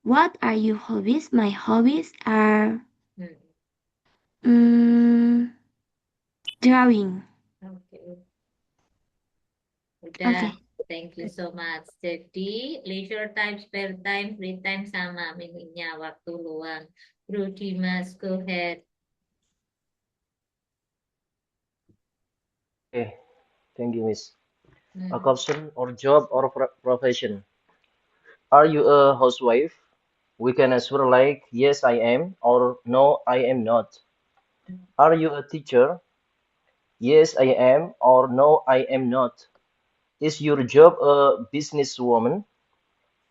What are your hobbies? My hobbies are drawing. Oke. Udah, thank you so much. Jadi, leisure time, spare time, free time sama minimnya waktu luang. Bro Dimas, go ahead. Okay, thank you, Miss. Occupation or job or profession? Are you a housewife? We can answer like yes, I am, or no, I am not. Are you a teacher? Yes, I am, or no, I am not. Is your job a businesswoman?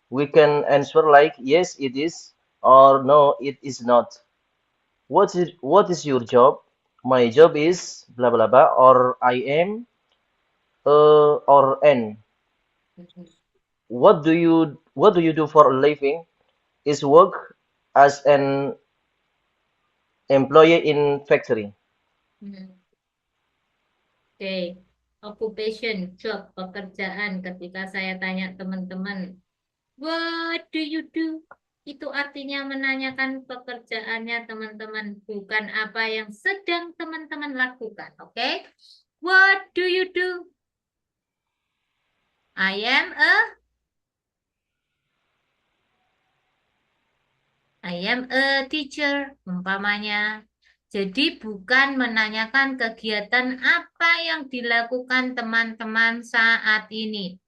We can answer like yes, it is, or no, it is not. What is your job? My job is blah blah blah, or I am or an. What do you do for a living? Is work as an employee in factory. Oke, occupation, job, pekerjaan. Ketika saya tanya teman-teman, what do you do? Itu artinya menanyakan pekerjaannya teman-teman, bukan apa yang sedang teman-teman lakukan. Oke? What do you do? I am a teacher, umpamanya. Jadi bukan menanyakan kegiatan apa yang dilakukan teman-teman saat ini.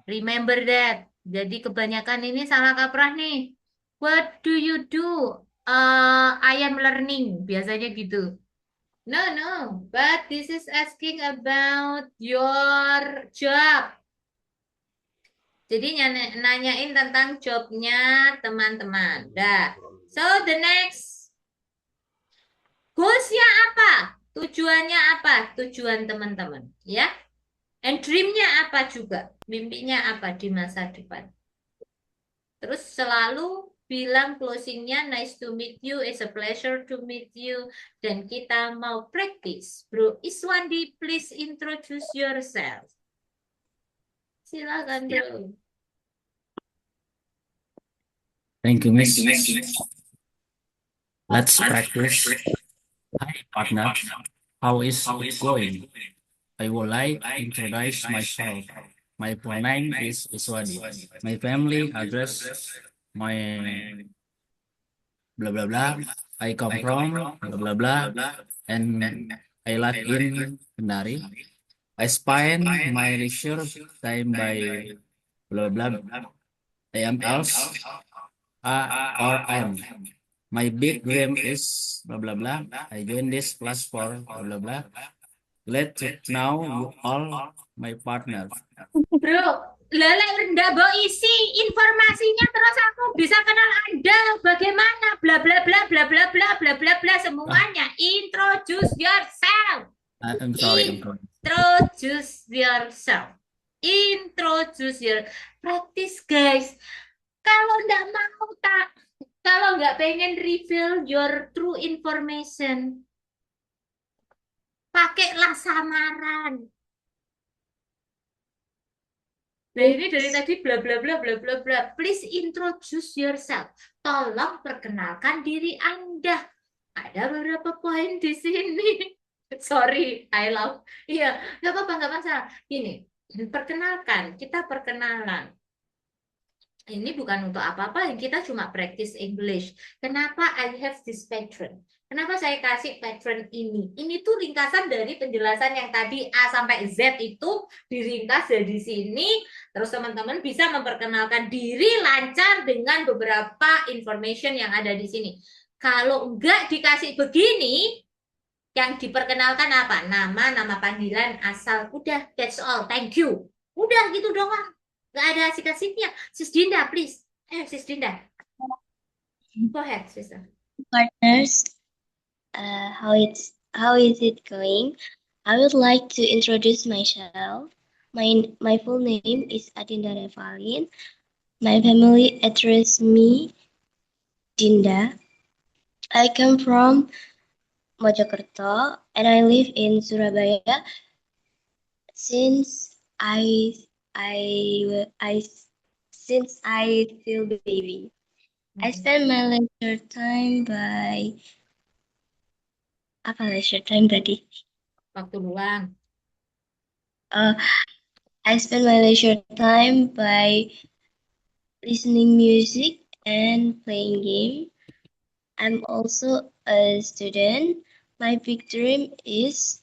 Remember that. Jadi kebanyakan ini salah kaprah nih. What do you do? I am learning. Biasanya gitu. No, no. But this is asking about your job. Jadi nanyain tentang jobnya teman-teman. Dah. So the next. Goalsnya apa? Tujuannya apa? Tujuan teman-teman. Ya. And dreamnya apa juga? Mimpinya apa di masa depan? Terus selalu bilang closingnya nice to meet you, it's a pleasure to meet you. Dan kita mau practice. Bro Iswandi, please introduce yourself. Silakan, bro. Thank you, Miss. Let's practice. Hi, partner. How is it going? I would like to introduce myself. My full name is Iswadi. My family address, my blah blah blah. I come from blah blah blah, and I live in Kendari. I spend my leisure time by blah blah. I am else or am. My big dream is blah blah blah. I joined this class for blah blah blah. Glad to know you all my partner. Bro, lelek rendah mbok isi informasinya terus aku bisa kenal Anda bagaimana bla bla bla bla bla bla bla bla bla semuanya. Introduce yourself. I'm sorry. Introduce yourself. Introduce your practice guys. Kalau nggak pengen reveal your true information, pakailah samaran. Nah, ini dari tadi bla bla bla bla bla bla. Please introduce yourself. Tolong perkenalkan diri Anda. Ada beberapa poin di sini. Sorry, I love. Iya, nggak apa-apa, nggak masalah. Gini, perkenalkan, kita perkenalan. Ini bukan untuk apa-apa, kita cuma practice English. Kenapa I have this patron? Kenapa saya kasih patron ini? Ini tuh ringkasan dari penjelasan yang tadi A sampai Z itu diringkas dari sini. Terus teman-teman bisa memperkenalkan diri lancar dengan beberapa information yang ada di sini. Kalau enggak dikasih begini, yang diperkenalkan apa? Nama, nama panggilan, asal. Udah, that's all. Thank you. Udah gitu doang. Nggak ada asik-asiknya. Sis Dinda, please. Sis Dinda. Go ahead, sister. Partners, how is it going? I would like to introduce myself. My full name is Adinda Revalin. My family address me Dinda. I come from Mojokerto and I live in Surabaya since I feel baby. I spend my leisure time by apa leisure time tadi? Waktu luang. I spend my leisure time by listening music and playing game. I'm also a student. My big dream is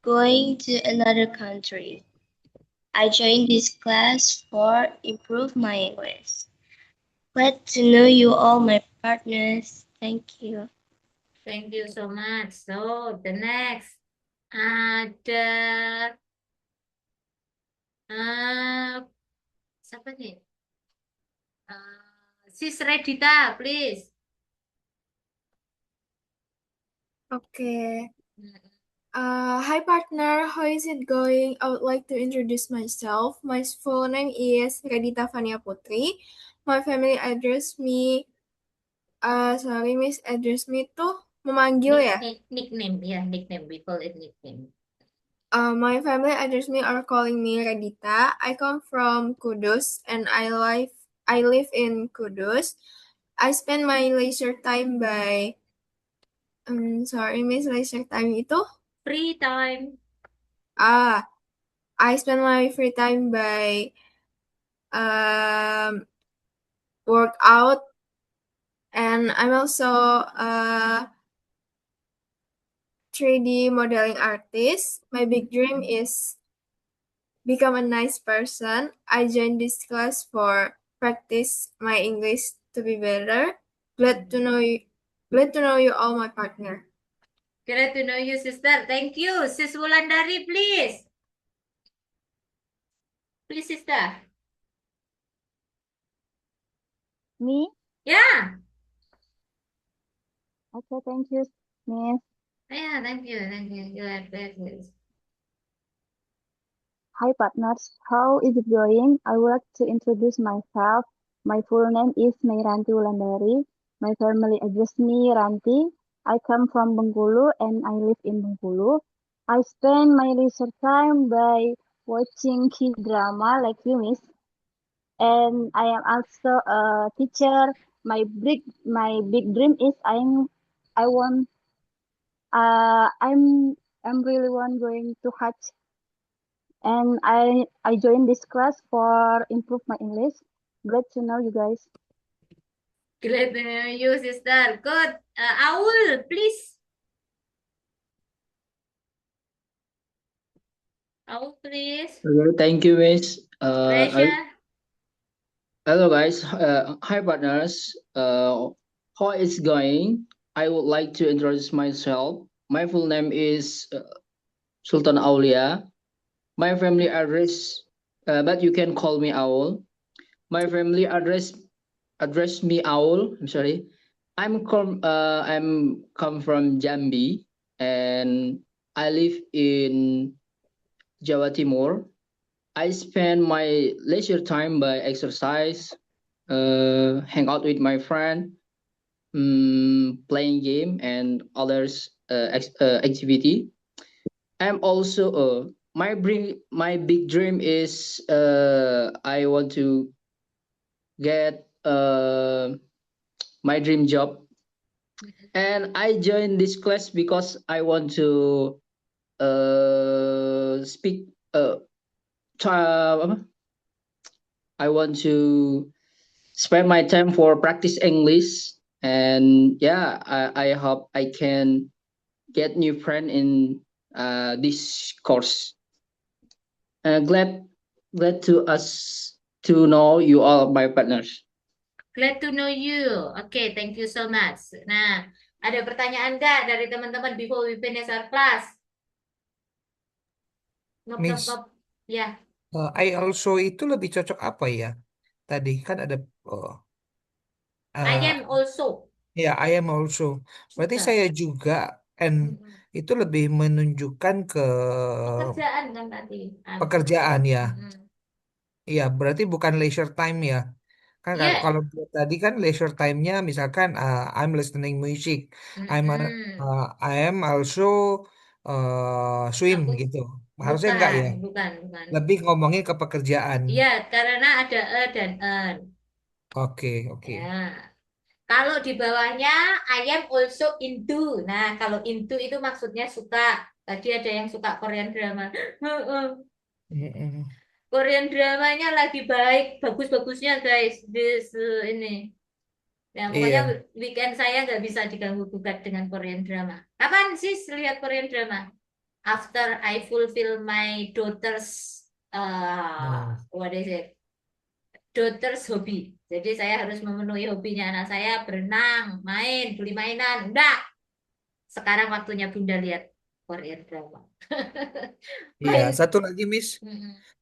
going to another country. I joined this class for improve my English. Glad to know you all, my partners. Thank you. Thank you so much. So, the next. Ada siapa nih? Sis Redita, please. Okay. Hi partner, how is it going? I would like to introduce myself. My full name is Redita Fania Putri. My family address me, sorry miss, address me tuh memanggil ya? Nickname, ya, nickname. We call it nickname. My family address me are calling me Redita. I come from Kudus and I live in Kudus. I spend my leisure time by sorry miss, leisure time itu free time. I spend my free time by work out, and I'm also a 3D modeling artist. My big dream is become a nice person. I joined this class for practice my English to be better. Glad to know you all, my partner. Glad to know you, sister. Thank you. Sis Wulandari, please. Please, sister. Me? Yeah. Okay, thank you, Miss. Yeah, thank you. Thank you. You are very. Hi, partners. How is it going? I would like to introduce myself. My full name is Meiranti Wulandari. My family address me Ranti. I come from Bengkulu and I live in Bengkulu. I spend my leisure time by watching K-drama like you, Miss. And I am also a teacher. My big dream is I want I'm really one going to Hajj, and I joined this class for improve my English. Glad to know you guys. Glad to know you, sister. Good. Aul, please. Aul, please. Okay, thank you, Miss. Resha. Hello, guys. Hi, partners. How it's going? I would like to introduce myself. My full name is Sultan Aulia. My family address, but you can call me Aul. My family address me Aul. I'm sorry. I'm come from Jambi, and I live in Jawa Timur. I spend my leisure time by exercise, hang out with my friend, playing game and others activity. I'm also my big dream is I want to get my dream job, and I joined this class because I want to speak apa? I want to spend my time for practice English, and yeah, I hope I can get new friend in this course. Glad to know you all my partners. Glad to know you. Okay, thank you so much. Nah, ada pertanyaan nggak dari teman-teman before we finish our class? Ngop, ngop, Miss, ngop. Ya. I also itu lebih cocok apa ya? Tadi kan ada I am also. ya, I am also. Berarti Bisa. saya juga, and itu lebih menunjukkan ke Pekerjaan kan tadi. pekerjaan ya. Mm-mm. Iya, berarti bukan leisure time ya. Kan Iya. kalau tadi kan leisure time-nya misalkan I'm listening music, I am also swim gitu. Harusnya enggak ya. Bukan. Lebih ngomongin ke pekerjaan. Iya, karena ada dan en. Oke. Ya. Kalau di bawahnya I am also into. Nah, kalau into itu maksudnya suka. Tadi ada yang suka Korean drama. Korean dramanya lagi bagus-bagusnya guys. Ini. Ya, pokoknya weekend saya nggak bisa diganggu gugat dengan Korean drama. Kapan sih lihat Korean drama? After I fulfill my daughter's what is it? Daughter's hobby. Jadi saya harus memenuhi hobinya anak saya, berenang, main, beli mainan. Udah. Sekarang waktunya Bunda lihat Korean drama. Iya, satu lagi Miss.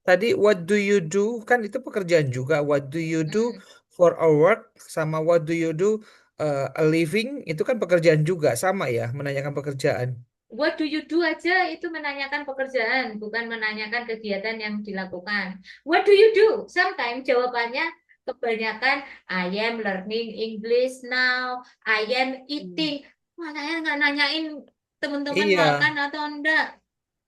Tadi what do you do? Kan itu pekerjaan juga. What do you do for a work sama what do you do a living itu kan pekerjaan juga, sama ya, menanyakan pekerjaan. What do you do aja itu menanyakan pekerjaan, bukan menanyakan kegiatan yang dilakukan. What do you do? Sometimes jawabannya kebanyakan I am learning English now, I am eating. Wah, saya nggak nanyain teman-teman makan atau enggak.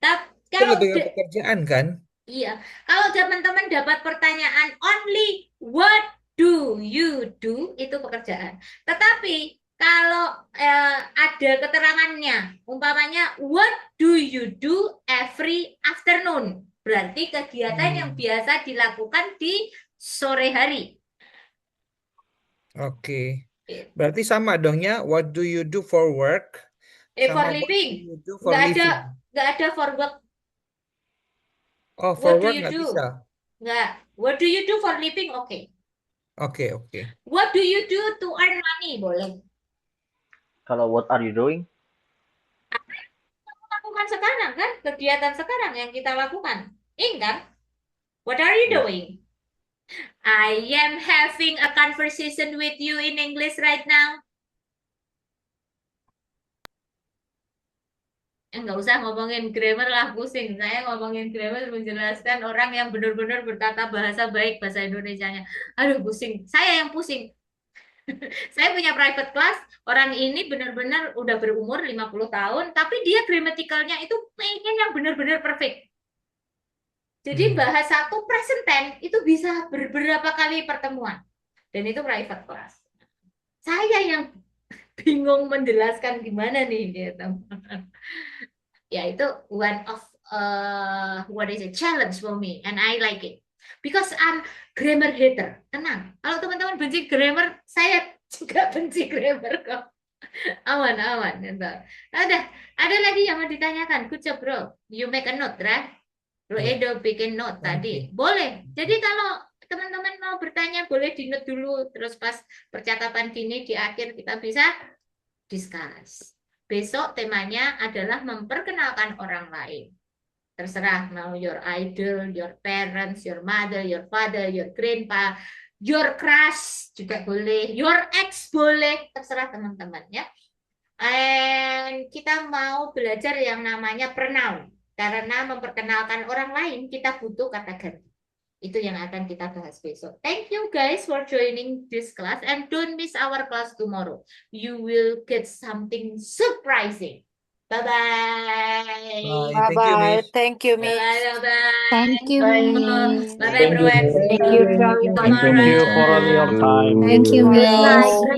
Tapi Itu kalau lebih ke pekerjaan kan? iya, kalau teman-teman dapat pertanyaan only what do you do itu pekerjaan. Tetapi kalau ada keterangannya, umpamanya what do you do every afternoon, berarti kegiatan yang biasa dilakukan di sore hari. Oke. Berarti sama dong ya, what do you do for work For sama what do living, you do for nggak living. ada for work. Oh, for What do work you nggak do? bisa. Nggak. What do you do for living? Oke. Oke. What do you do to earn money? Boleh. Kalau what are you doing? Lakukan sekarang kan, kegiatan sekarang yang kita lakukan. Kan? What are you doing? I am having a conversation with you in English right now. Nggak usah ngomongin grammar lah, pusing. Saya ngomongin grammar menjelaskan orang yang benar-benar bertata bahasa baik bahasa Indonesianya. Aduh, pusing. Saya yang pusing. Saya punya private class, orang ini benar-benar udah berumur 50 tahun, tapi dia grammaticalnya itu pengen yang benar-benar perfect. Jadi bahasa tuh present tense itu bisa beberapa kali pertemuan. Dan itu private class. Saya yang bingung menjelaskan gimana nih gitu. Ya itu one of what is it, challenge for me and I like it because I'm grammar hater. Tenang, kalau teman-teman benci grammar, saya juga benci grammar kok. Aman gitu. Ada lagi yang mau ditanyakan? Good job bro, you make a note, right? Bro Edo bikin note tadi, boleh. Jadi kalau teman-teman mau bertanya boleh di note dulu, terus pas percakapan gini di akhir kita bisa discuss. Besok temanya adalah memperkenalkan orang lain. Terserah mau your idol, your parents, your mother, your father, your grandpa, your crush juga boleh, your ex boleh, terserah teman-teman ya. And kita mau belajar yang namanya pronoun. Karena memperkenalkan orang lain kita butuh kata ganti. Itu yang akan kita bahas besok. Thank you guys for joining this class and don't miss our class tomorrow. You will get something surprising. Bye-bye. Bye. Thank you, Miss. Bye-bye. Thank you, Miss. Bye-bye, everyone. Thank you very much. Thank you for all your time. Thank you, Miss. Bye.